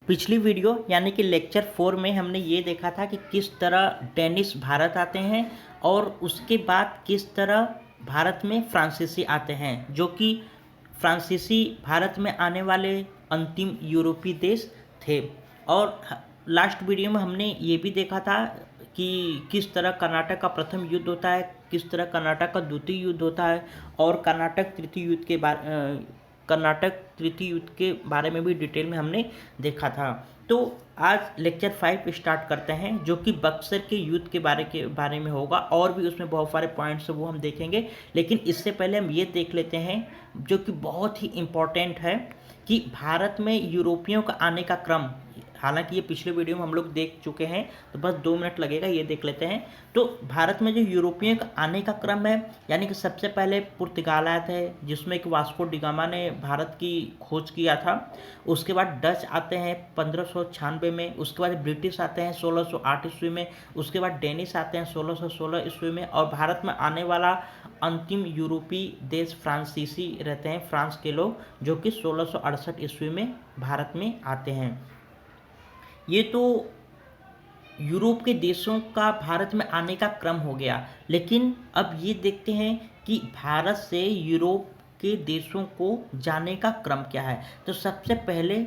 पिछली वीडियो यानी कि लेक्चर 4 में हमने ये देखा था कि किस तरह डेनिश भारत आते हैं और उसके बाद किस तरह भारत में फ्रांसीसी आते हैं, जो कि फ्रांसीसी भारत में आने वाले अंतिम यूरोपीय देश थे। और लास्ट वीडियो में हमने ये भी देखा था कि किस तरह कर्नाटक का प्रथम युद्ध होता है, किस तरह कर्नाटक का द्वितीय युद्ध होता है और कर्नाटक तृतीय युद्ध के बारे में भी डिटेल में हमने देखा था। तो आज लेक्चर 5 स्टार्ट करते हैं, जो कि बक्सर के युद्ध के बारे में होगा। और भी उसमें बहुत सारे पॉइंट्स हैं, वो हम देखेंगे। लेकिन इससे पहले हम ये देख लेते हैं, जो कि बहुत ही इम्पोर्टेंट है, कि भारत में यूरोपियों का आने का क्रम। हालांकि ये पिछले वीडियो में हम लोग देख चुके हैं, तो बस 2 मिनट लगेगा, ये देख लेते हैं। तो भारत में जो यूरोपियों का आने का क्रम है, यानी कि सबसे पहले पुर्तगाल आए थे, जिसमें कि वास्को डिगामा ने भारत की खोज किया था। उसके बाद डच आते हैं 1596 में। उसके बाद ब्रिटिश आते हैं 1608 ईस्वी में। उसके बाद डेनिश आते हैं 1616 ईस्वी में। और भारत में आने वाला अंतिम यूरोपीय देश फ्रांसीसी रहते हैं, फ्रांस के लोग, जो कि 1668 ईस्वी में भारत में आते हैं। ये तो यूरोप के देशों का भारत में आने का क्रम हो गया। लेकिन अब ये देखते हैं कि भारत से यूरोप के देशों को जाने का क्रम क्या है। तो सबसे पहले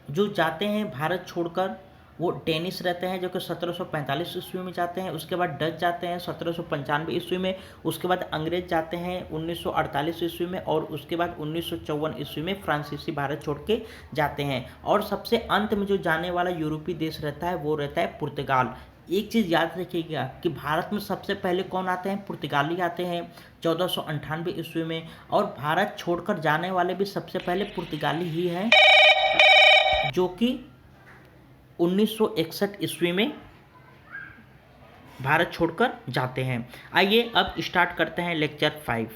जो जाते हैं भारत छोड़कर, वो डेनिश रहते हैं, जो कि 1745 ईस्वी में जाते हैं। उसके बाद डच जाते हैं 1795 ईस्वी में। उसके बाद अंग्रेज जाते हैं 1948 ईस्वी में। और उसके बाद 1954 ईस्वी में फ्रांसीसी भारत छोड़ के जाते हैं। और सबसे अंत में जो जाने वाला यूरोपीय देश रहता है, वो रहता है पुर्तगाल। एक चीज़ याद रखिएगा कि भारत में सबसे पहले कौन आते हैं? पुर्तगाली आते हैं 1498 ईस्वी में। और भारत छोड़कर जाने वाले भी सबसे पहले पुर्तगाली ही हैं, जो कि 1961 ईस्वी में भारत छोड़कर जाते हैं। आइए अब स्टार्ट करते हैं लेक्चर 5।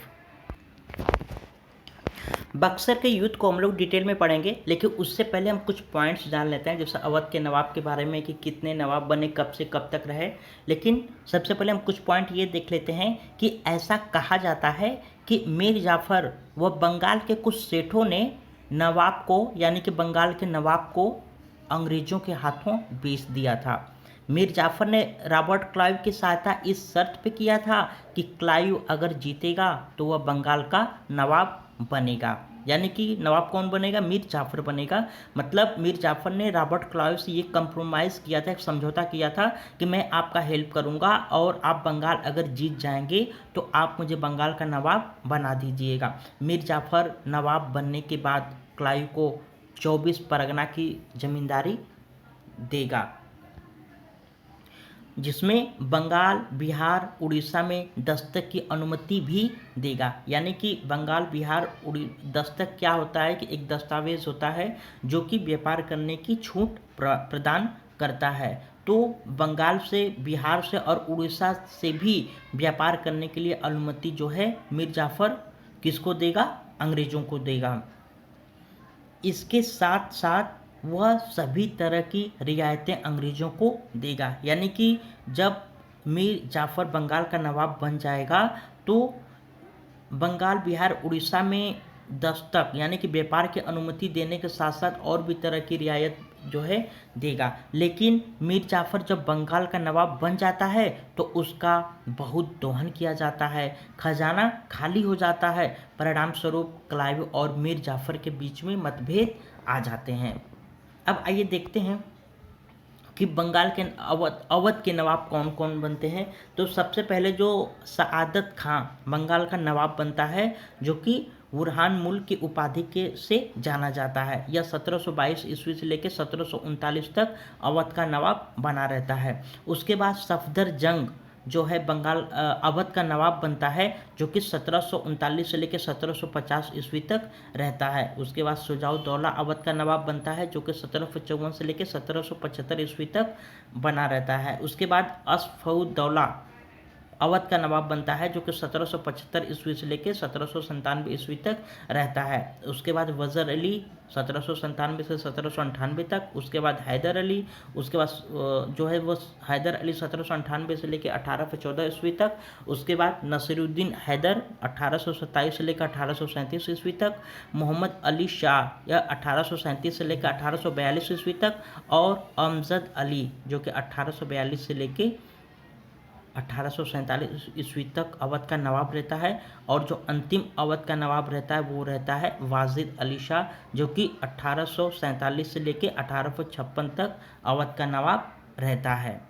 बक्सर के युद्ध को हम लोग डिटेल में पढ़ेंगे, लेकिन उससे पहले हम कुछ पॉइंट्स जान लेते हैं, जैसे अवध के नवाब के बारे में कि कितने नवाब बने, कब से कब तक रहे। लेकिन सबसे पहले हम कुछ पॉइंट ये देख लेते हैं कि ऐसा कहा जाता है कि मीर जाफर व बंगाल के कुछ सेठों ने नवाब को, यानी कि बंगाल के नवाब को, अंग्रेजों के हाथों बेच दिया था। मीर जाफर ने रॉबर्ट क्लाइव की सहायता इस शर्त पे किया था कि क्लाइव अगर जीतेगा तो वह बंगाल का नवाब बनेगा। यानी कि नवाब कौन बनेगा? मीर जाफर बनेगा। मतलब मीर जाफर ने रॉबर्ट क्लाइव से ये कंप्रोमाइज़ किया था, एक समझौता किया था कि मैं आपका हेल्प करूंगा और आप बंगाल अगर जीत जाएंगे तो आप मुझे बंगाल का नवाब बना दीजिएगा। मीर जाफर नवाब बनने के बाद क्लाइव को 24 परगना की जमींदारी देगा, जिसमें बंगाल, बिहार, उड़ीसा में दस्तक की अनुमति भी देगा। यानी कि बंगाल, बिहार, दस्तक क्या होता है कि एक दस्तावेज होता है जो कि व्यापार करने की छूट प्रदान करता है। तो बंगाल से, बिहार से और उड़ीसा से भी व्यापार करने के लिए अनुमति जो है मीर जाफर किसको देगा? अंग्रेजों को देगा। इसके साथ साथ वह सभी तरह की रियायतें अंग्रेजों को देगा। यानी कि जब मीर जाफर बंगाल का नवाब बन जाएगा तो बंगाल, बिहार, उड़ीसा में दस्तक यानी कि व्यापार की अनुमति देने के साथ साथ और भी तरह की रियायत जो है देगा। लेकिन मीर जाफर जब बंगाल का नवाब बन जाता है तो उसका बहुत दोहन किया जाता है, खजाना खाली हो जाता है। परिणाम स्वरूप क्लाइव और मीर जाफर के बीच में मतभेद आ जाते हैं। अब आइए देखते हैं कि बंगाल के अवध के नवाब कौन कौन बनते हैं। तो सबसे पहले जो सआदत खां बंगाल का नवाब बनता है, जो कि बुरहान मुल्क की उपाधि के से जाना जाता है। यह 1722 ईस्वी से लेकर 1739 तक अवध का नवाब बना रहता है। उसके बाद सफदर जंग जो है बंगाल अवध का नवाब बनता है, जो कि 1739 से लेकर 1750 ईस्वी तक रहता है। उसके बाद शुजाउद्दौला अवध का नवाब बनता है, जो कि 1754 से लेकर 1775 ईस्वी तक बना रहता है। उसके बाद अवध का नवाब बनता है, जो कि 1775 ईस्वी से लेकर 1797 ईस्वी तक रहता है। उसके बाद वज़र अली 1797 से 1798 तक, उसके बाद हैदर अली, उसके बाद जो है वो हैदर अली 1798 से लेकर 1814 ईस्वी तक, उसके बाद नसीरुद्दीन हैदर 1827 से लेकर 1837 ईस्वी तक, मोहम्मद अली शाह यह 1837 से लेकर 1842 ईस्वी तक, और अमजद अली जो कि 1842 से लेकर 1847 ईस्वी तक अवध का नवाब रहता है। और जो अंतिम अवध का नवाब रहता है वो रहता है वाजिद अली शाह, जो कि 1847 से लेकर 1856 तक अवध का नवाब रहता है।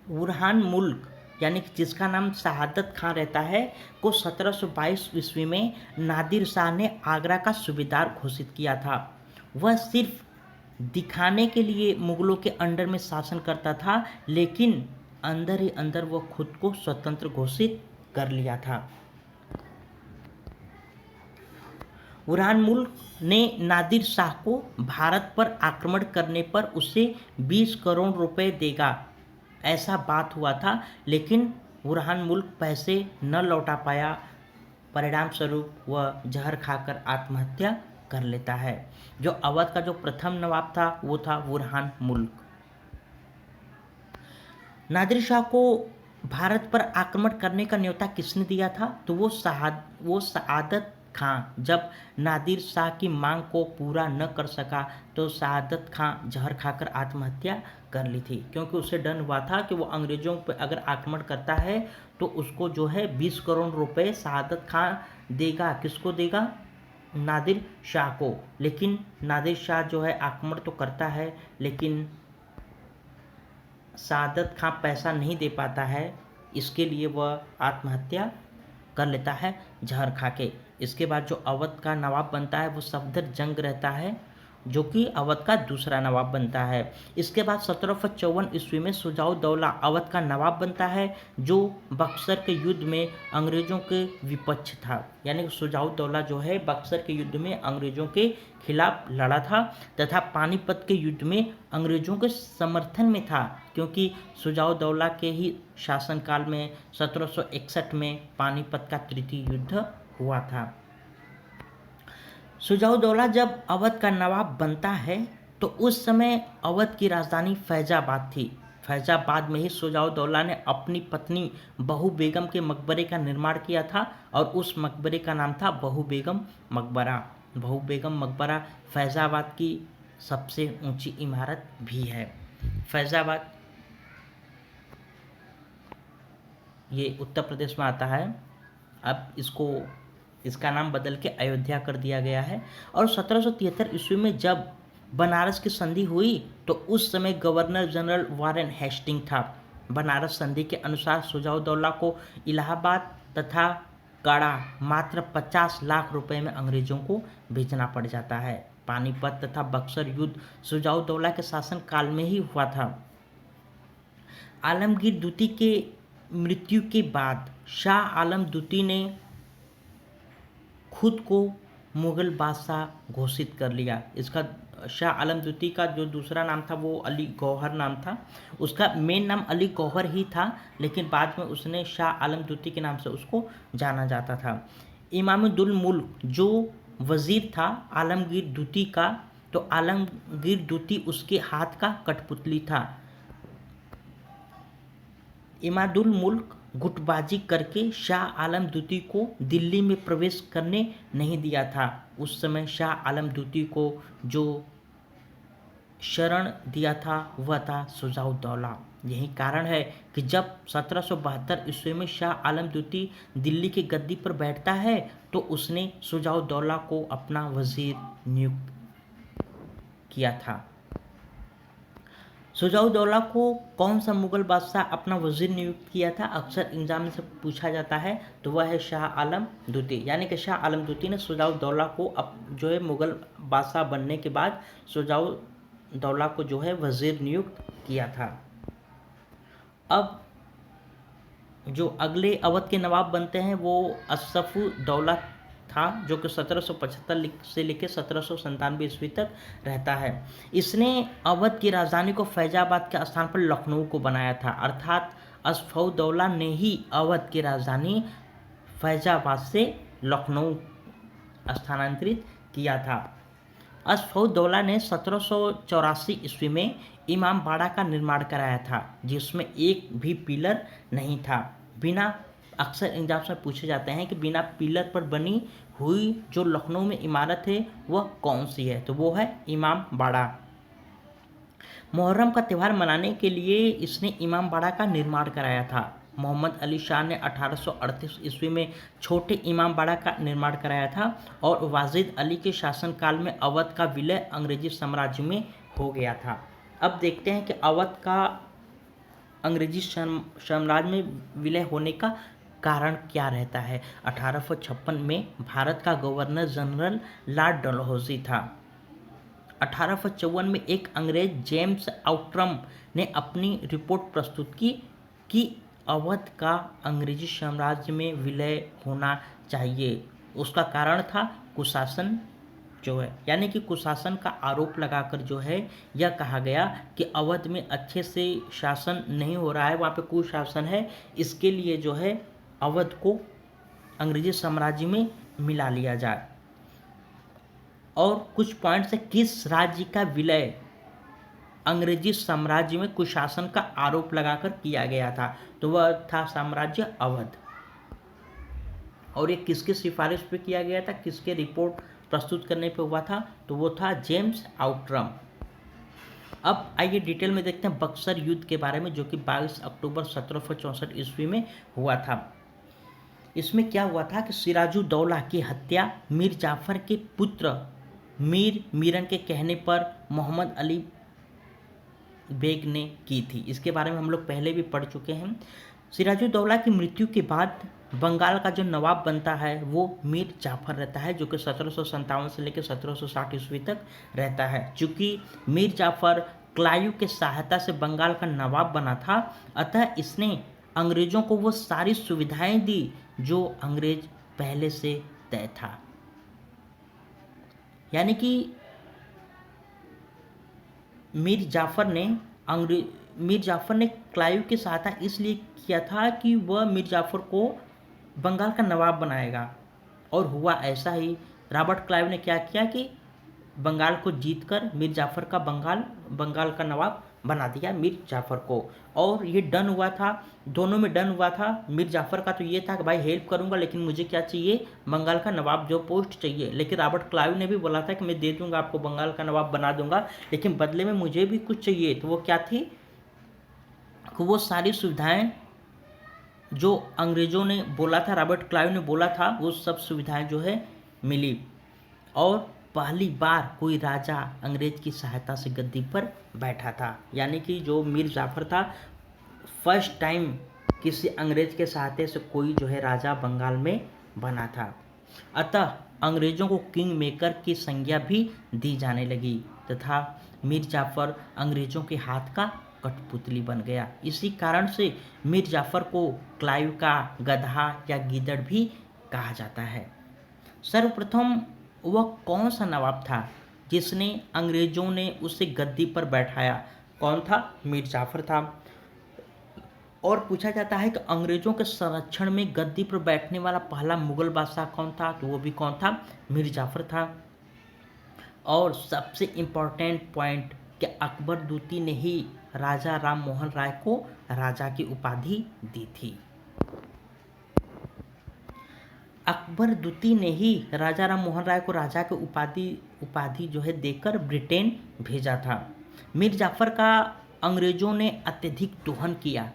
बुरहान मुल्क यानी कि जिसका नाम शहादत खां रहता है, को 1722 ईस्वी में नादिर शाह ने आगरा का सूबेदार घोषित किया था। वह सिर्फ दिखाने के लिए मुगलों के अंडर में शासन करता था, लेकिन अंदर ही अंदर वह खुद को स्वतंत्र घोषित कर लिया था। बुरहान मुल्क ने नादिर शाह को भारत पर आक्रमण करने पर उसे 20 करोड़ रुपए देगा, ऐसा बात हुआ था, लेकिन बुरहान मुल्क पैसे न लौटा पाया। परिणाम स्वरूप वह जहर खाकर आत्महत्या कर लेता है। जो अवध का जो प्रथम नवाब था वो था बुरहान मुल्क। नादिर शाह को भारत पर आक्रमण करने का न्योता किसने दिया था? तो वो सआदत खां। जब नादिर शाह की मांग को पूरा न कर सका तो सआदत खां जहर खाकर आत्महत्या कर ली थी, क्योंकि उसे डर हुआ था कि वो अंग्रेजों पर अगर आक्रमण करता है तो उसको जो है 20 करोड़ रुपए सआदत खां देगा। किसको देगा? नादिर शाह को। लेकिन नादिर शाह जो है आक्रमण तो करता है, लेकिन सआदत खां पैसा नहीं दे पाता है, इसके लिए वह आत्महत्या कर लेता है जहर खा के। इसके बाद जो अवध का नवाब बनता है वो सफदर जंग रहता है, जो कि अवध का दूसरा नवाब बनता है। इसके बाद 1754 ईस्वी में शुजाउद्दौला अवध का नवाब बनता है, जो बक्सर के युद्ध में अंग्रेजों के विपक्ष था। यानी शुजाउद्दौला जो है बक्सर के युद्ध में अंग्रेजों के खिलाफ लड़ा था तथा पानीपत के युद्ध में अंग्रेजों के समर्थन में था, क्योंकि शुजाउद्दौला के ही शासनकाल में 1761 में पानीपत का तृतीय युद्ध हुआ था। शुजाउद्दौला जब अवध का नवाब बनता है तो उस समय अवध की राजधानी फैजाबाद थी। फैजाबाद में ही शुजाउद्दौला ने अपनी पत्नी बहू बेगम के मकबरे का निर्माण किया था, और उस मकबरे का नाम था बहू बेगम मकबरा। बहू बेगम मकबरा फैजाबाद की सबसे ऊंची इमारत भी है। फैजाबाद ये उत्तर प्रदेश में आता है। अब इसका नाम बदल के अयोध्या कर दिया गया है। और 1773 ईस्वी में जब बनारस की संधि हुई तो उस समय गवर्नर जनरल वारेन हेस्टिंग था। बनारस संधि के अनुसार शुजाउद्दौला को इलाहाबाद तथा काड़ा मात्र 50 लाख रुपए में अंग्रेजों को भेजना पड़ जाता है। पानीपत तथा बक्सर युद्ध शुजाउद्दौला के शासन काल में ही हुआ था। आलमगीर द्वितीय के मृत्यु के बाद शाह आलम द्वितीय ने खुद को मुग़ल बादशाह घोषित कर लिया। इसका शाह आलम द्वितीय का जो दूसरा नाम था वो अली गौहर नाम था। उसका मेन नाम अली गौहर ही था, लेकिन बाद में उसने शाह आलम द्वितीय के नाम से उसको जाना जाता था। इमामुद्दौल मुल्क जो वज़ीर था आलमगीर द्वितीय का, तो आलमगीर द्वितीय उसके हाथ का कठपुतली था। इमामुद्दौल मुल्क गुटबाजी करके शाह आलम द्वितीय को दिल्ली में प्रवेश करने नहीं दिया था। उस समय शाह आलम द्वितीय को जो शरण दिया था वह था शुजाउद्दौला। यही कारण है कि जब 1772 ईस्वी में शाह आलम द्वितीय दिल्ली की गद्दी पर बैठता है तो उसने शुजाउद्दौला को अपना वजीर नियुक्त किया था। शुजाउद्दौला को कौन सा मुग़ल बादशाह अपना वजीर नियुक्त किया था, अक्सर एग्जाम में से पूछा जाता है, तो वह है शाह आलम द्वितीय। यानी कि शाह आलम द्वितीय ने शुजाउद्दौला को अब जो है मुग़ल बादशाह बनने के बाद शुजाउद्दौला को जो है वजीर नियुक्त किया था। अब जो अगले अवध के नवाब बनते हैं वो अशरफुद्दौला था, जो कि 1775 से लेकर 1797 ईस्वी तक रहता है। इसने अवध की राजधानी को फैजाबाद के स्थान पर लखनऊ को बनाया था, अर्थात असफउद्दौला ने ही अवध की राजधानी फैजाबाद से लखनऊ स्थानांतरित किया था। असफउद्दौला ने 1784 ईस्वी में इमामबाड़ा का निर्माण कराया था, जिसमें एक भी पिलर नहीं था। बिना अक्सर एग्जाम्स में पूछे जाते हैं कि बिना पिलर पर बनी हुई जो लखनऊ में इमारत है वह कौन सी है, तो वो है इमामबाड़ा। मुहर्रम का त्यौहार मनाने के लिए इसने इमामबाड़ा का निर्माण कराया था। मोहम्मद अली शाह ने 1838 ईस्वी में छोटे इमामबाड़ा का निर्माण कराया था और वाजिद अली के शासनकाल में अवध का विलय अंग्रेजी साम्राज्य में हो गया था। अब देखते हैं कि अवध का अंग्रेजी साम्राज्य में विलय होने का कारण क्या रहता है। 1856 में भारत का गवर्नर जनरल लॉर्ड डलहौजी था। 1854 में एक अंग्रेज जेम्स आउट्रम ने अपनी रिपोर्ट प्रस्तुत की कि अवध का अंग्रेजी साम्राज्य में विलय होना चाहिए। उसका कारण था कुशासन जो है, यानी कि कुशासन का आरोप लगाकर जो है यह कहा गया कि अवध में अच्छे से शासन नहीं हो रहा है, वहाँ पे कुशासन है, इसके लिए जो है अवध को अंग्रेजी साम्राज्य में मिला लिया जाए। और कुछ पॉइंट्स है, किस राज्य का विलय अंग्रेजी साम्राज्य में कुशासन का आरोप लगाकर किया गया था, तो वह था साम्राज्य अवध। और ये किसकी सिफारिश पे किया गया था, किसके रिपोर्ट प्रस्तुत करने पे हुआ था, तो वो था जेम्स आउट्रम। अब आइए डिटेल में देखते हैं बक्सर युद्ध के बारे में, जो कि 22 अक्टूबर 1764 ईस्वी में हुआ था। इसमें क्या हुआ था कि सिराजुद्दौला की हत्या मीर जाफर के पुत्र मीर मीरन के कहने पर मोहम्मद अली बेग ने की थी। इसके बारे में हम लोग पहले भी पढ़ चुके हैं। सिराजुद्दौला की मृत्यु के बाद बंगाल का जो नवाब बनता है वो मीर जाफर रहता है, जो कि 1757 से लेकर 1760 ईस्वी तक रहता है। चूँकि मीर जाफर क्लाइव के सहायता से बंगाल का नवाब बना था, अतः इसने अंग्रेजों को वो सारी सुविधाएं दी जो अंग्रेज पहले से तय था। यानी कि मीर जाफर ने क्लाइव की सहायता इसलिए किया था कि वह मीर जाफर को बंगाल का नवाब बनाएगा, और हुआ ऐसा ही। रॉबर्ट क्लाइव ने क्या किया कि बंगाल को जीतकर मीर जाफर का बंगाल का नवाब बना दिया मीर जाफर को। और ये डन हुआ था, दोनों में डन हुआ था। मीर जाफर का तो ये था कि भाई हेल्प करूंगा, लेकिन मुझे क्या चाहिए, बंगाल का नवाब जो पोस्ट चाहिए। लेकिन रॉबर्ट क्लाइव ने भी बोला था कि मैं दे दूंगा आपको, बंगाल का नवाब बना दूंगा, लेकिन बदले में मुझे भी कुछ चाहिए। तो वो क्या थी कि वो सारी सुविधाएं जो अंग्रेजों ने बोला था, रॉबर्ट क्लाइव ने बोला था, वो सब सुविधाएं जो है मिली। और पहली बार कोई राजा अंग्रेज की सहायता से गद्दी पर बैठा था। यानी कि जो मीर जाफर था, फर्स्ट टाइम किसी अंग्रेज के सहायता से कोई जो है राजा बंगाल में बना था। अतः अंग्रेजों को किंग मेकर की संज्ञा भी दी जाने लगी तथा मीर जाफर अंग्रेजों के हाथ का कठपुतली बन गया। इसी कारण से मीर जाफर को क्लाइव का गधा या गीदड़ भी कहा जाता है। सर्वप्रथम वह कौन सा नवाब था जिसने अंग्रेजों ने उसे गद्दी पर बैठाया? कौन था? मीर जाफर था। और पूछा जाता है कि अंग्रेजों के संरक्षण में गद्दी पर बैठने वाला पहला मुगल बादशाह कौन था? तो वो भी कौन था? मीर जाफर था। और सबसे इम्पोर्टेंट पॉइंट कि अकबर द्वितीय ने ही राजा राम मोहन राय को राजा की उपाधि दी थी। अकबर द्वितीय ने ही राजा राम मोहन राय को राजा की उपाधि जो है देकर ब्रिटेन भेजा था। मीर जाफर का अंग्रेजों ने अत्यधिक दोहन किया,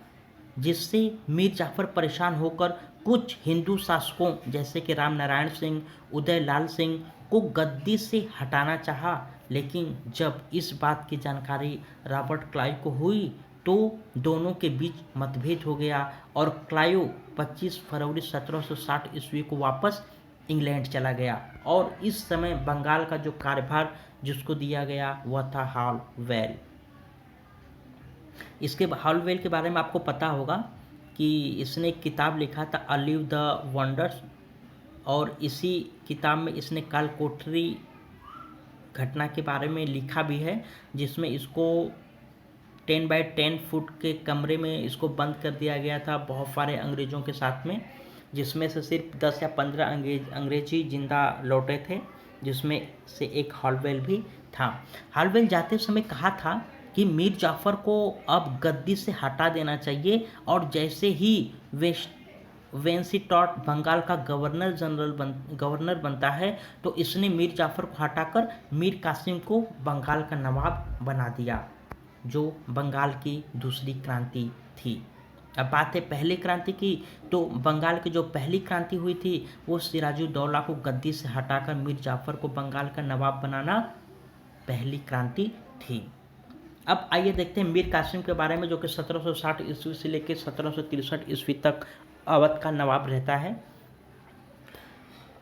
जिससे मीर जाफर परेशान होकर कुछ हिंदू शासकों जैसे कि राम नारायण सिंह, उदय लाल सिंह को गद्दी से हटाना चाहा। लेकिन जब इस बात की जानकारी रॉबर्ट क्लाइव को हुई तो दोनों के बीच मतभेद हो गया और क्लाइव 25 फरवरी 1760 ईस्वी को वापस इंग्लैंड चला गया। और इस समय बंगाल का जो कार्यभार जिसको दिया गया वह था हालवेल। इसके हालवेल के बारे में आपको पता होगा कि इसने एक किताब लिखा था ऑलिव द वंडर्स, और इसी किताब में इसने कालकोठरी घटना के बारे में लिखा भी है, जिसमें इसको 10 बाय 10 फुट के कमरे में इसको बंद कर दिया गया था बहुत सारे अंग्रेज़ों के साथ में, जिसमें से सिर्फ 10 या 15 अंग्रेजी जिंदा लौटे थे, जिसमें से एक हॉलवेल भी था। हॉलवेल जाते समय कहा था कि मीर जाफ़र को अब गद्दी से हटा देना चाहिए, और जैसे ही वेंसिटॉट बंगाल का गवर्नर बनता है तो इसने मीर जाफ़र को हटाकर मीर कासिम को बंगाल का नवाब बना दिया, जो बंगाल की दूसरी क्रांति थी। अब बात है पहली क्रांति की, तो बंगाल की जो पहली क्रांति हुई थी वो सिराजुद्दौला को गद्दी से हटाकर मीर जाफ़र को बंगाल का नवाब बनाना पहली क्रांति थी। अब आइए देखते हैं मीर कासिम के बारे में, जो कि 1760 ईस्वी से लेकर 1763 ईस्वी तक अवध का नवाब रहता है।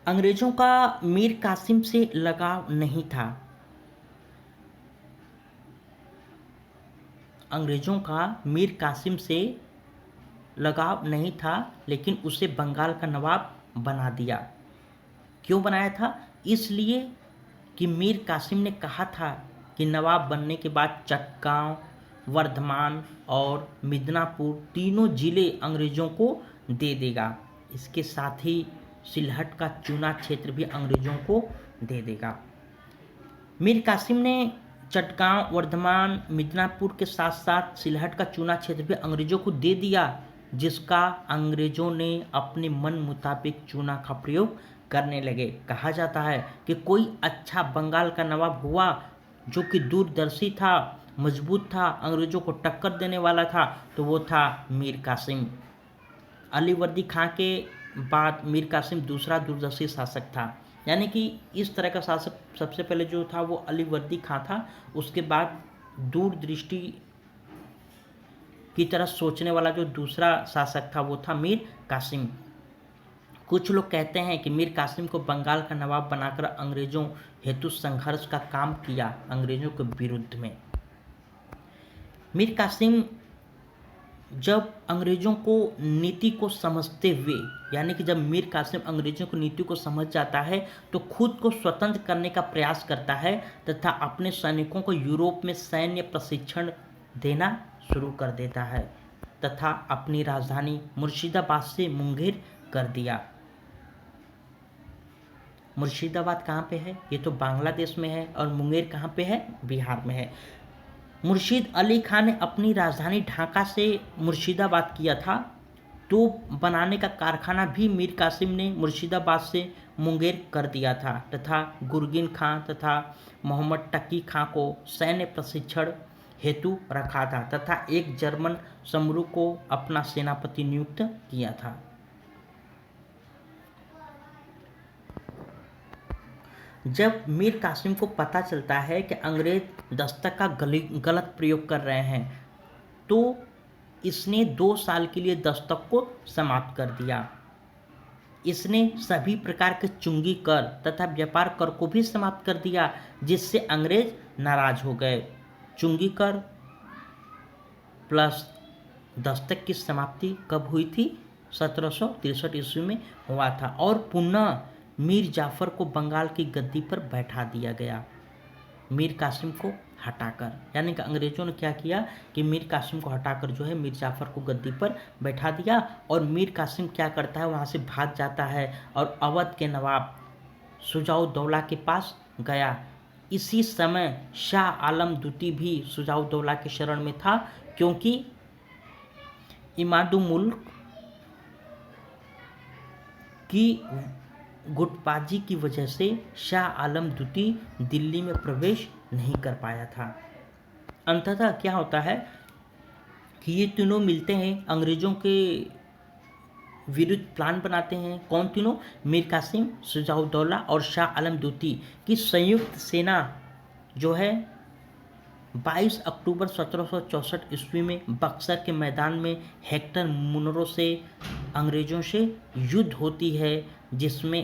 अंग्रेजों का मीर कासिम से लगाव नहीं था। अंग्रेजों का मीर कासिम से लगाव नहीं था, लेकिन उसे बंगाल का नवाब बना दिया। क्यों बनाया था? इसलिए कि मीर कासिम ने कहा था कि नवाब बनने के बाद चटगांव, वर्धमान और मिदनापुर तीनों जिले अंग्रेज़ों को दे देगा। इसके साथ ही सिलहट का चूना क्षेत्र भी अंग्रेज़ों को दे देगा। मीर कासिम ने चटगांव, वर्धमान, मिदनापुर के साथ साथ सिलहट का चूना क्षेत्र भी अंग्रेज़ों को दे दिया, जिसका अंग्रेज़ों ने अपने मन मुताबिक चूना का प्रयोग करने लगे। कहा जाता है कि कोई अच्छा बंगाल का नवाब हुआ जो कि दूरदर्शी था, मजबूत था, अंग्रेज़ों को टक्कर देने वाला था, तो वो था मीर कासिम। अलीवर्दी खां के बाद मीर कासिम दूसरा दूरदर्शी शासक था। यानी कि इस तरह का शासक सबसे पहले जो था वो अलीवर्दी खां था, उसके बाद दूरदृष्टि की तरह सोचने वाला जो दूसरा शासक था वो था मीर कासिम। कुछ लोग कहते हैं कि मीर कासिम को बंगाल का नवाब बनाकर अंग्रेज़ों हेतु संघर्ष का काम किया, अंग्रेज़ों के विरुद्ध में। मीर कासिम जब अंग्रेज़ों को नीति को समझते हुए, यानी कि जब मीर कासिम अंग्रेज़ों की नीति को समझ जाता है तो खुद को स्वतंत्र करने का प्रयास करता है तथा अपने सैनिकों को यूरोप में सैन्य प्रशिक्षण देना शुरू कर देता है तथा अपनी राजधानी मुर्शिदाबाद से मुंगेर कर दिया। मुर्शिदाबाद कहाँ पे है? ये तो बांग्लादेश में है। और मुंगेर कहाँ पे है? बिहार में है। मुर्शीद अली खान ने अपनी राजधानी ढाका से मुर्शिदाबाद किया था। तोप बनाने का कारखाना भी मीर कासिम ने मुर्शिदाबाद से मुंगेर कर दिया था तथा गुरगिन खां तथा मोहम्मद टकी खां को सैन्य प्रशिक्षण हेतु रखा था तथा एक जर्मन समरू को अपना सेनापति नियुक्त किया था। जब मीर कासिम को पता चलता है कि अंग्रेज दस्तक का गलत प्रयोग कर रहे हैं, तो इसने 2 साल के लिए दस्तक को समाप्त कर दिया। इसने सभी प्रकार के चुंगी कर तथा व्यापार कर को भी समाप्त कर दिया, जिससे अंग्रेज नाराज हो गए। चुंगी कर प्लस दस्तक की समाप्ति कब हुई थी? 1763 ईस्वी में हुआ था। और पुनः मीर जाफ़र को बंगाल की गद्दी पर बैठा दिया गया, मीर कासिम को हटाकर। यानी कि अंग्रेज़ों ने क्या किया कि मीर कासिम को हटाकर जो है मीर जाफ़र को गद्दी पर बैठा दिया। और मीर कासिम क्या करता है, वहाँ से भाग जाता है और अवध के नवाब शुजाउद्दौला के पास गया। इसी समय शाह आलम द्वितीय भी शुजाउद्दौला के शरण में था, क्योंकि इमादुल-मुल्क की गुटबाजी की वजह से शाह आलम द्वितीय दिल्ली में प्रवेश नहीं कर पाया था। अंततः क्या होता है कि ये तीनों मिलते हैं, अंग्रेज़ों के विरुद्ध प्लान बनाते हैं। कौन तीनों? मीर कासिम, शुजाउद्दौला और शाह आलम द्वितीय की संयुक्त सेना जो है 22 अक्टूबर 1764 ईस्वी में बक्सर के मैदान में हेक्टर मुनरो से अंग्रेज़ों से युद्ध होती है, जिसमें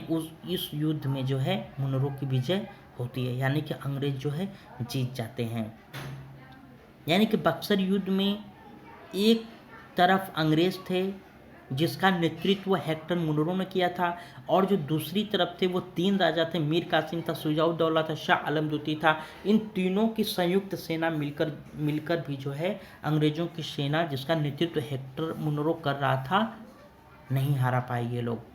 इस युद्ध में जो है मुनरो की विजय होती है, यानी कि अंग्रेज जो है जीत जाते हैं। यानी कि बक्सर युद्ध में एक तरफ अंग्रेज थे जिसका नेतृत्व हेक्टर मुनरो ने किया था। और जो दूसरी तरफ थे वो 3 राजा थे, मीर कासिम था, शुजाउद्दौला था, शाह आलम द्वितीय था। इन तीनों की संयुक्त सेना मिलकर भी जो है अंग्रेज़ों की सेना जिसका नेतृत्व हेक्टर मुनरो कर रहा था, नहीं हारा पाए ये लोग।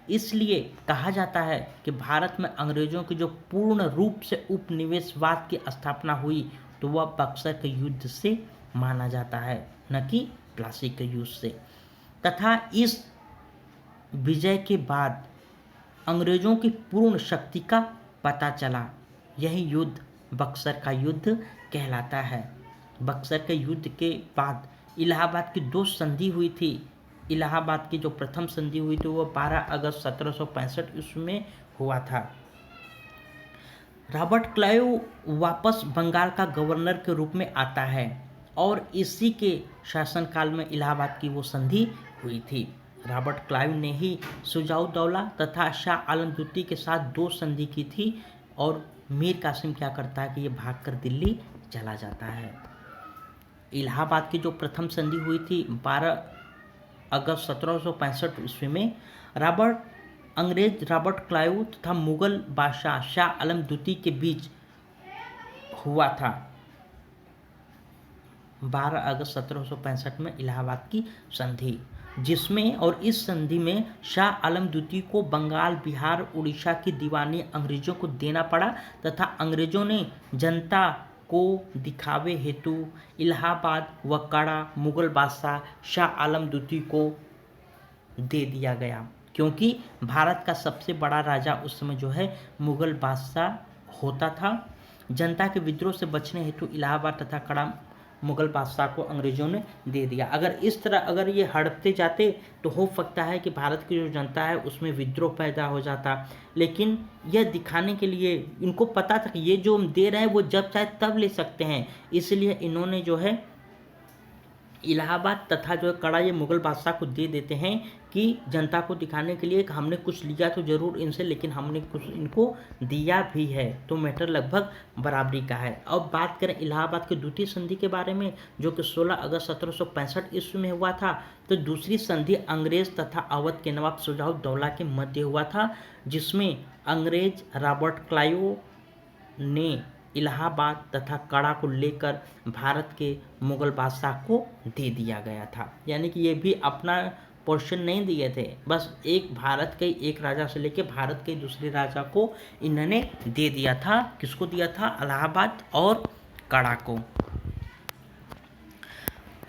इसलिए कहा जाता है कि भारत में अंग्रेज़ों की जो पूर्ण रूप से उपनिवेशवाद की स्थापना हुई तो वह बक्सर के युद्ध से माना जाता है, न कि प्लासी के युद्ध से। तथा इस विजय के बाद अंग्रेज़ों की पूर्ण शक्ति का पता चला। यही युद्ध बक्सर का युद्ध कहलाता है। बक्सर के युद्ध के बाद इलाहाबाद की 2 संधि हुई थी। इलाहाबाद की जो प्रथम संधि हुई थी वो 12 अगस्त 1765 ईस्वी में हुआ था। रॉबर्ट क्लाइव वापस बंगाल का गवर्नर के रूप में आता है और इसी के शासनकाल में इलाहाबाद की वो संधि हुई थी। रॉबर्ट क्लाइव ने ही शुजाउद्दौला तथा शाह आलम द्वितीय के साथ 2 संधि की थी और मीर कासिम क्या करता है कि ये भागकर दिल्ली चला जाता है। इलाहाबाद की जो प्रथम संधि हुई थी 12 अगस्त 1765 ईस्वी में अंग्रेज रॉबर्ट क्लाइव तथा मुगल बादशाह शाह आलम द्वितीय के बीच हुआ था 12 अगस्त 1765 में इलाहाबाद की संधि, जिसमें और इस संधि में शाह आलम द्वितीय को बंगाल, बिहार, उड़ीसा की दीवानी अंग्रेजों को देना पड़ा तथा अंग्रेजों ने जनता को दिखावे हेतु इलाहाबाद व कड़ा मुगल बादशाह शाह आलम द्वितीय को दे दिया गया, क्योंकि भारत का सबसे बड़ा राजा उस समय जो है मुगल बादशाह होता था। जनता के विद्रोह से बचने हेतु इलाहाबाद तथा कड़ा मुगल बादशाह को अंग्रेजों ने दे दिया। अगर ये हड़पते जाते तो हो सकता है कि भारत की जो जनता है उसमें विद्रोह पैदा हो जाता, लेकिन यह दिखाने के लिए इनको पता था कि ये जो हम दे रहे हैं वो जब चाहे तब ले सकते हैं, इसलिए इन्होंने जो है इलाहाबाद तथा जो है कड़ा ये मुगल बादशाह को दे देते हैं कि जनता को दिखाने के लिए कि हमने कुछ लिया तो जरूर इनसे, लेकिन हमने कुछ इनको दिया भी है, तो मैटर लगभग बराबरी का है। अब बात करें इलाहाबाद की द्वितीय संधि के बारे में, जो कि 16 अगस्त 1765 ईस्वी में हुआ था। तो दूसरी संधि अंग्रेज तथा अवध के नवाब शुजाउद्दौला के मध्य हुआ था, जिसमें अंग्रेज रॉबर्ट क्लाइव ने इलाहाबाद तथा कड़ा को लेकर भारत के मुगल बादशाह को दे दिया गया था। यानी कि ये भी अपना पोर्शन नहीं दिए थे, बस एक भारत के एक राजा से लेकर भारत के दूसरे राजा को इन्होंने दे दिया था। किसको दिया था? इलाहाबाद और कड़ा को।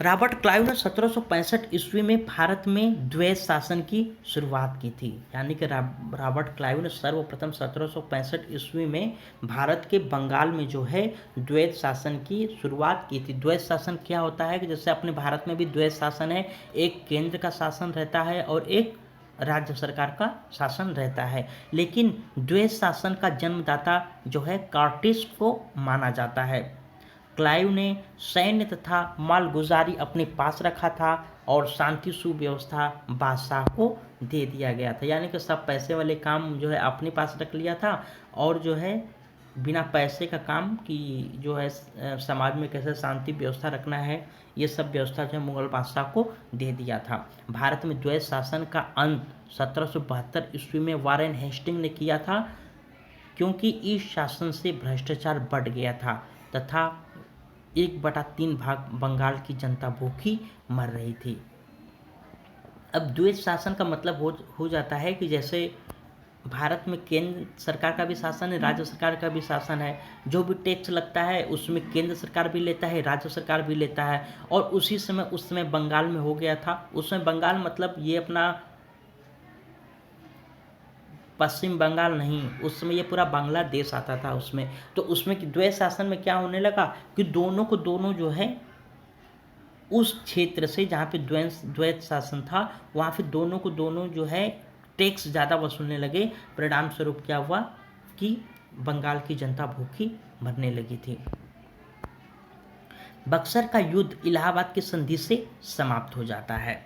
रॉबर्ट क्लाइव ने 1765 ईस्वी में भारत में द्वैत शासन की शुरुआत की थी। यानी कि रॉबर्ट क्लाइव ने सर्वप्रथम 1765 ईस्वी में भारत के बंगाल में जो है द्वैत शासन की शुरुआत की थी। द्वैत शासन क्या होता है कि जैसे अपने भारत में भी द्वैत शासन है, एक केंद्र का शासन रहता है और एक राज्य सरकार का शासन रहता है, लेकिन द्वैत शासन का जन्मदाता जो है कार्टिस को माना जाता है। क्लाइव ने सैन्य तथा मालगुजारी अपने पास रखा था और शांति सुव्यवस्था बादशाह को दे दिया गया था। यानी कि सब पैसे वाले काम जो है अपने पास रख लिया था और जो है बिना पैसे का काम कि जो है समाज में कैसे शांति व्यवस्था रखना है, ये सब व्यवस्था जो है मुगल बादशाह को दे दिया था। भारत में द्वैत शासन का अंत 1772 ईस्वी में वारेन हेस्टिंग ने किया था, क्योंकि इस शासन से भ्रष्टाचार बढ़ गया था तथा 1/3 भाग बंगाल की जनता भूखी मर रही थी। अब द्वैत शासन का मतलब हो जाता है कि जैसे भारत में केंद्र सरकार का भी शासन है, राज्य सरकार का भी शासन है। जो भी टैक्स लगता है उसमें केंद्र सरकार भी लेता है, राज्य सरकार भी लेता है। और उस समय बंगाल में हो गया था। उसमें बंगाल मतलब ये अपना पश्चिम बंगाल नहीं, उस समय ये पूरा बांग्लादेश आता था उसमें। तो उसमें कि द्वैत शासन में क्या होने लगा कि दोनों को दोनों जो है उस क्षेत्र से जहाँ पे द्वैत शासन था वहाँ पे दोनों को दोनों जो है टैक्स ज़्यादा वसूलने लगे। परिणाम स्वरूप क्या हुआ कि बंगाल की जनता भूखी मरने लगी थी। बक्सर का युद्ध इलाहाबाद की संधि से समाप्त हो जाता है।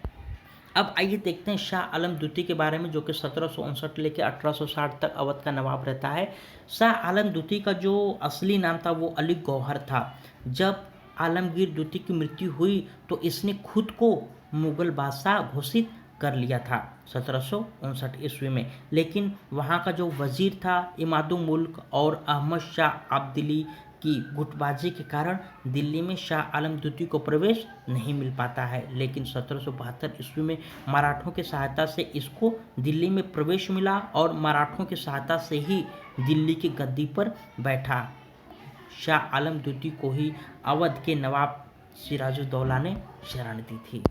अब आइए देखते हैं शाह आलम द्वितीय के बारे में, जो कि 1759 लेकर 1860 तक अवध का नवाब रहता है। शाह आलम द्वितीय का जो असली नाम था वो अली गौहर था। जब आलमगीर द्वितीय की मृत्यु हुई तो इसने खुद को मुगल बादशाह घोषित कर लिया था 1759 ईस्वी में। लेकिन वहाँ का जो वजीर था इमादुल मुल्क और अहमद शाह अब्दाली की गुटबाजी के कारण दिल्ली में शाह आलम द्वितीय को प्रवेश नहीं मिल पाता है। लेकिन 1772 ईस्वी में मराठों की सहायता से इसको दिल्ली में प्रवेश मिला और मराठों की सहायता से ही दिल्ली की गद्दी पर बैठा। शाह आलम द्वितीय को ही अवध के नवाब सिराजुद्दौला ने शरण दी थी।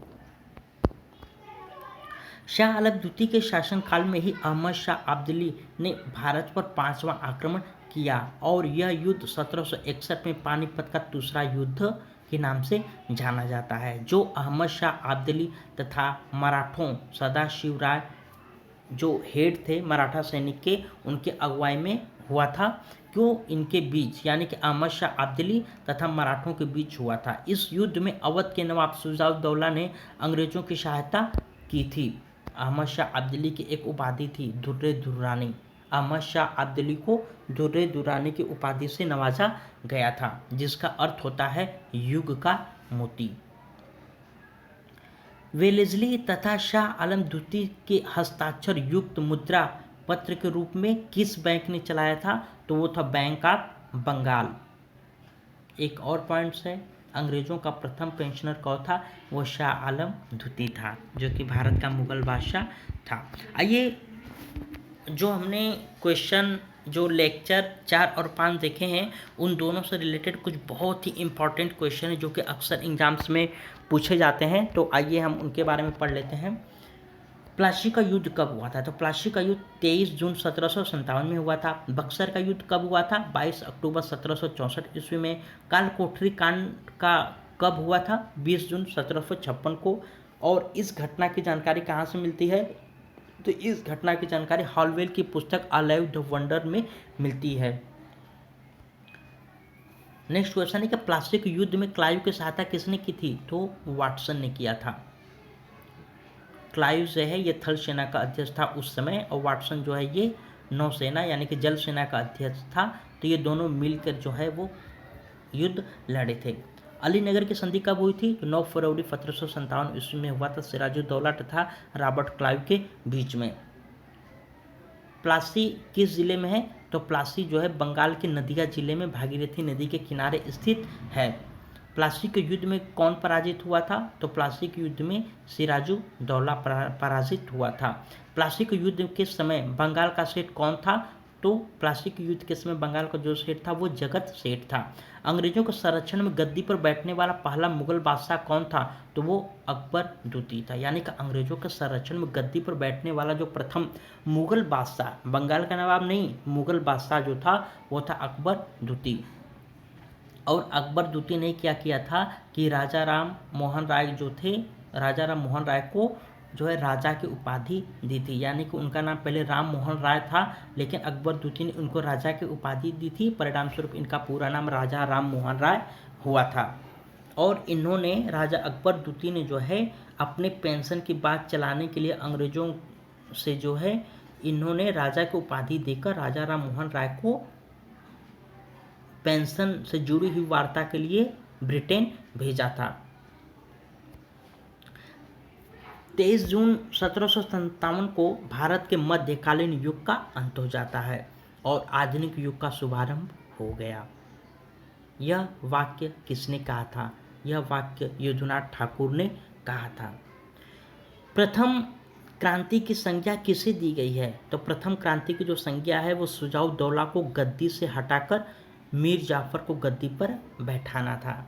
शाह आलम द्वितीय के शासनकाल में ही अहमद शाह अब्दाली ने भारत पर 5वां आक्रमण किया और यह युद्ध 1761 में पानीपत का दूसरा युद्ध के नाम से जाना जाता है, जो अहमद शाह अब्दाली तथा मराठों सदाशिव राय जो हेड थे मराठा सैनिक के, उनके अगुवाई में हुआ था। क्यों इनके बीच यानी कि अहमद शाह अब्दाली तथा मराठों के बीच हुआ था। इस युद्ध में अवध के नवाब सिराजुद्दौला ने अंग्रेजों की सहायता की थी। अहमद शाह अब्दाली की एक उपाधि थी दुर्रे दुर्रानी। अहमद शाह अब्दाली को दुर्रे दुर्रानी की उपाधि से नवाजा गया था, जिसका अर्थ होता है युग का मोती। वेलेस्ली तथा शाह आलम द्वितीय के हस्ताक्षर युक्त मुद्रा पत्र के रूप में किस बैंक ने चलाया था? तो वो था बैंक ऑफ बंगाल। एक और पॉइंट्स है, अंग्रेजों का प्रथम पेंशनर कौन था? वो शाह आलम द्वितीय था, जो कि भारत का मुगल बादशाह था। आइए, जो हमने क्वेश्चन जो लेक्चर 4 और 5 देखे हैं, उन दोनों से रिलेटेड कुछ बहुत ही इंपॉर्टेंट क्वेश्चन है जो कि अक्सर एग्जाम्स में पूछे जाते हैं। तो आइए हम उनके बारे में पढ़ लेते हैं। प्लासी का युद्ध कब हुआ था? तो प्लासी का युद्ध 23 जून 1757 में हुआ था। बक्सर का युद्ध कब हुआ था? 22 अक्टूबर 1764 ईस्वी में। काल कोठरी कांड का कब हुआ था? 20 जून 1756 को। और इस घटना की जानकारी कहाँ से मिलती है? तो इस घटना की जानकारी हॉलवेल की पुस्तक अलाइव द वंडर में मिलती है। नेक्स्ट क्वेश्चन है कि प्लासी के युद्ध में क्लाइव की सहायता किसने की थी? तो वाटसन ने किया था। क्लाइव जो है ये थल सेना का अध्यक्ष था उस समय, और वाटसन जो है ये नौसेना यानी कि जल सेना का अध्यक्ष था। तो ये दोनों मिलकर जो है वो युद्ध लड़े थे। अलीनगर की संधि कब हुई थी? तो 9 फरवरी 1757 ईस्वी में हुआ था सिराजुद्दौला तथा रॉबर्ट क्लाइव के बीच में। प्लासी किस जिले में है? तो प्लासी जो है बंगाल के नदिया जिले में भागीरथी नदी के किनारे स्थित है। प्लासी के युद्ध में कौन पराजित हुआ था? तो प्लासी के युद्ध में सिराजुद्दौला पराजित हुआ था। प्लासी के युद्ध के समय बंगाल का सेठ कौन था? तो प्लासी के युद्ध के समय बंगाल का जो सेठ था वो जगत सेठ था। अंग्रेजों के संरक्षण में गद्दी पर बैठने वाला पहला मुगल बादशाह कौन था? तो वो अकबर द्वितीय था। यानी कि अंग्रेजों के संरक्षण में गद्दी पर बैठने वाला जो प्रथम मुगल बादशाह, बंगाल का नवाब नहीं, मुगल बादशाह जो था वो था अकबर द्वितीय। और अकबर द्वितीय ने क्या किया था कि राजा राम मोहन राय जो थे, राजा राम मोहन राय को जो है राजा की उपाधि दी थी। यानी कि उनका नाम पहले राम मोहन राय था, लेकिन अकबर द्वितीय ने उनको राजा की उपाधि दी थी। परिणाम स्वरूप इनका पूरा नाम राजा राम मोहन राय हुआ था। और इन्होंने, राजा अकबर द्वितीय ने जो है अपने पेंशन की बात चलाने के लिए अंग्रेजों से जो है इन्होंने राजा की उपाधि देकर राजा राम मोहन राय को पेंशन से जुड़ी हुई वार्ता के लिए ब्रिटेन भेजा था। 23 जून 1757 को भारत के मध्यकालीन युग का अंत हो जाता है और आधुनिक युग का शुभारंभ हो गया। यह वाक्य किसने कहा था? यह वाक्य यदुनाथ ठाकुर ने कहा था। प्रथम क्रांति की संज्ञा किसे दी गई है? तो प्रथम क्रांति की जो संज्ञा है वो सिराजुद्दौला को गद्दी से हटाकर मीर जाफर को गद्दी पर बैठाना था।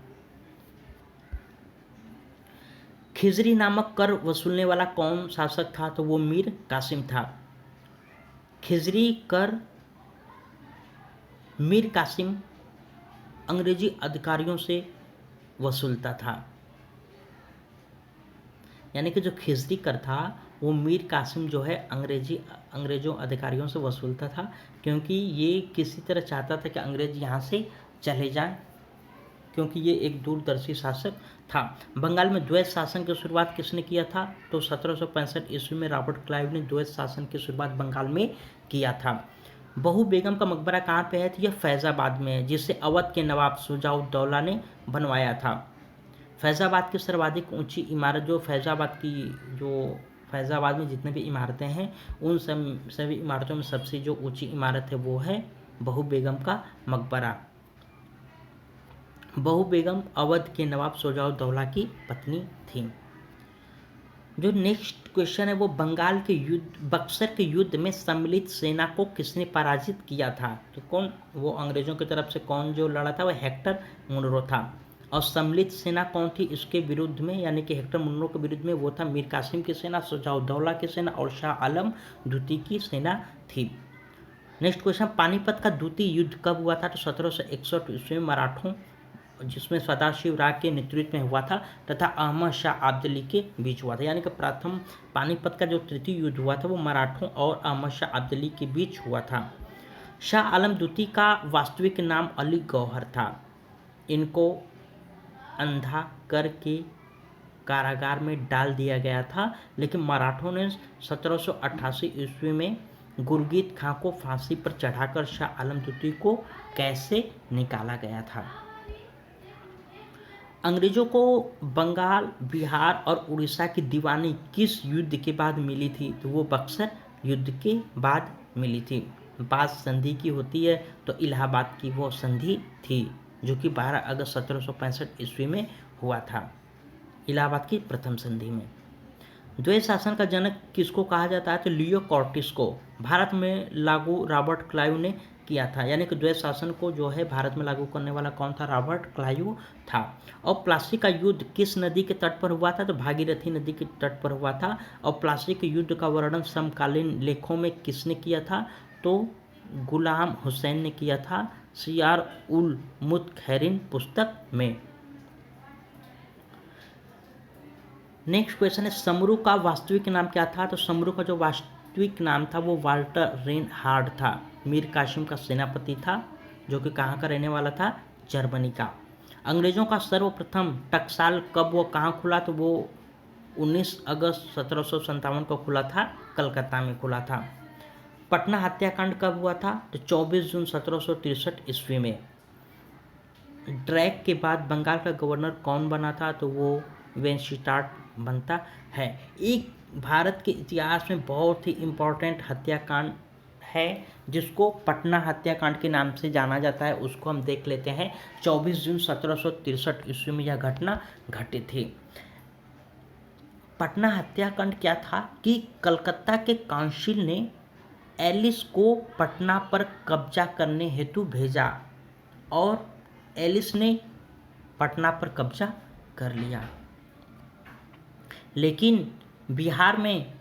खिजरी नामक कर वसूलने वाला कौन शासक था? तो वो मीर कासिम था। खिजरी कर मीर कासिम अंग्रेजी अधिकारियों से वसूलता था। यानी कि जो खिजरी कर था वो मीर कासिम जो है अंग्रेजों अधिकारियों से वसूलता था, क्योंकि ये किसी तरह चाहता था कि अंग्रेज यहाँ से चले जाएं, क्योंकि ये एक दूरदर्शी शासक था। बंगाल में द्वैत शासन की शुरुआत किसने किया था? तो 1765 ईस्वी में रॉबर्ट क्लाइव ने द्वैत शासन की शुरुआत बंगाल में किया था। बहू बेगम का मकबरा कहाँ पे है? तो यह फैज़ाबाद में है, जिसे अवध के नवाब सिराजुद्दौला ने बनवाया था। फैज़ाबाद की सर्वाधिक ऊंची इमारत जो फैज़ाबाद की जो फैज़ाबाद में जितने भी इमारतें हैं उन सभी इमारतों में सबसे जो ऊंची इमारत है वो है बहू बेगम का मकबरा। बहू बेगम अवध के नवाब शुजा-उद-दौला की पत्नी थी। जो नेक्स्ट क्वेश्चन है वो बंगाल के युद्ध बक्सर के युद्ध में सम्मिलित सेना को किसने पराजित किया था? तो कौन, वो अंग्रेजों की तरफ से कौन जो लड़ा था वो हेक्टर मुनरो था। और सम्मिलित सेना कौन थी इसके विरुद्ध में, यानी कि हेक्टर मुनरो के विरुद्ध में वो था मीर कासिम की सेना, शुजा-उद-दौला की सेना और शाह आलम द्वितीय की सेना थी। नेक्स्ट क्वेश्चन, पानीपत का द्वितीय युद्ध कब हुआ था? तो 1761 ईस्वी में मराठों, जिसमें सदाशिव राय के नेतृत्व में हुआ था, तथा अहमद शाह अब्दाली के बीच हुआ था। यानी कि प्रथम पानीपत का जो तृतीय युद्ध हुआ था वो मराठों और अहमद शाह अब्दाली के बीच हुआ था। शाह आलम द्वितीय का वास्तविक नाम अली गौहर था। इनको अंधा करके कारागार में डाल दिया गया था, लेकिन मराठों ने 1788 ईस्वी में गुरगीत खां को फांसी पर चढ़ाकर शाह आलम द्वितीय को कैसे निकाला गया था? अंग्रेजों को बंगाल, बिहार और उड़ीसा की दीवानी किस युद्ध के बाद मिली थी? तो वो बक्सर युद्ध के बाद मिली थी। बात संधि की होती है तो इलाहाबाद की वो संधि थी, जो कि 12 अगस्त 1765 ईस्वी में हुआ था, इलाहाबाद की प्रथम संधि में। द्वैत शासन का जनक किसको कहा जाता है? तो लियो कॉर्टिस को। भारत में लागू रॉबर्ट क्लाइव ने किया था, यानी कि द्वैत शासन को जो है भारत में लागू करने वाला कौन था? रॉबर्ट क्लाइव था। और प्लासी का युद्ध किस नदी के तट पर हुआ था? तो भागीरथी नदी के तट पर हुआ था। और प्लासी के युद्ध का वर्णन समकालीन लेखों में किसने किया था? तो गुलाम हुसैन ने किया था सियार उल मुतखैरिन पुस्तक में। नेक्स्ट क्वेश्चन है, समरू का वास्तविक नाम क्या था? तो समरू का जो वास्तविक नाम था वो वाल्टर रेनहार्ड था। मीर कासिम का सेनापति था, जो कि कहाँ का रहने वाला था? जर्मनी का। अंग्रेजों का सर्वप्रथम टकसाल कब वो कहाँ खुला? तो वो 19 अगस्त 1757 को खुला था, कलकत्ता में खुला था। पटना हत्याकांड कब हुआ था? तो 24 जून 1763 ईस्वी में। ड्रैक के बाद बंगाल का गवर्नर कौन बना था? तो वो वेनस्टाट बनता है। एक भारत के इतिहास में बहुत ही इम्पोर्टेंट हत्याकांड है जिसको पटना हत्याकांड के नाम से जाना जाता है, उसको हम देख लेते हैं। 24 जून 1763 ईस्वी में यह घटना घटी थी। पटना हत्याकांड क्या था कि कलकत्ता के काउंसिल ने एलिस को पटना पर कब्जा करने हेतु भेजा और एलिस ने पटना पर कब्जा कर लिया, लेकिन बिहार में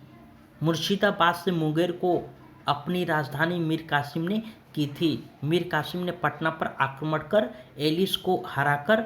मुर्शिदाबाद से मुंगेर को अपनी राजधानी मीर कासिम ने की थी। मीर कासिम ने पटना पर आक्रमण कर एलिस को हराकर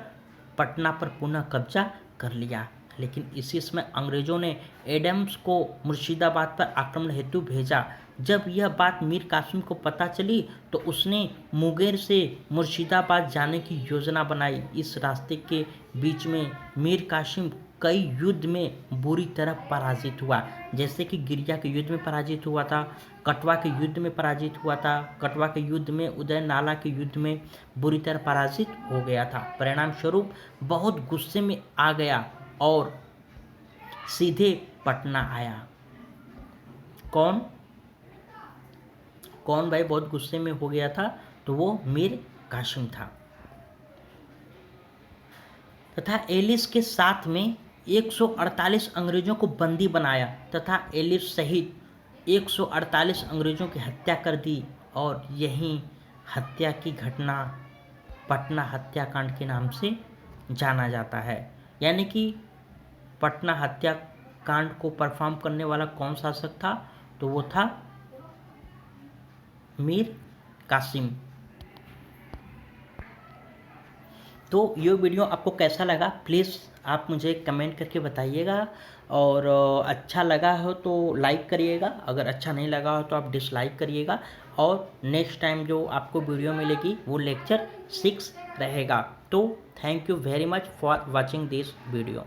पटना पर पुनः कब्जा कर लिया, लेकिन इसी समय अंग्रेजों ने एडम्स को मुर्शिदाबाद पर आक्रमण हेतु भेजा। जब यह बात मीर कासिम को पता चली तो उसने मुंगेर से मुर्शिदाबाद जाने की योजना बनाई। इस रास्ते के बीच में मीर कासिम कई युद्ध में बुरी तरह पराजित हुआ, जैसे कि गिरिया के युद्ध में पराजित हुआ था, कटवा के युद्ध में पराजित हुआ था, कटवा के युद्ध में, उदय नाला के युद्ध में बुरी तरह पराजित हो गया था। परिणाम स्वरूप बहुत गुस्से में आ गया और सीधे पटना आया। कौन भाई बहुत गुस्से में हो गया था? तो वो मीर कासिम था। तथा एलिस के साथ में 148 अंग्रेजों को बंदी बनाया तथा एलिस सहित 148 अंग्रेजों की हत्या कर दी, और यही हत्या की घटना पटना हत्याकांड के नाम से जाना जाता है। यानी कि पटना हत्याकांड को परफॉर्म करने वाला कौन शासक था? तो वो था मीर कासिम। तो ये वीडियो आपको कैसा लगा प्लीज़ आप मुझे कमेंट करके बताइएगा, और अच्छा लगा हो तो लाइक करिएगा, अगर अच्छा नहीं लगा हो तो आप डिसलाइक करिएगा। और नेक्स्ट टाइम जो आपको वीडियो मिलेगी वो लेक्चर 6 रहेगा। तो thank you very much for watching this video.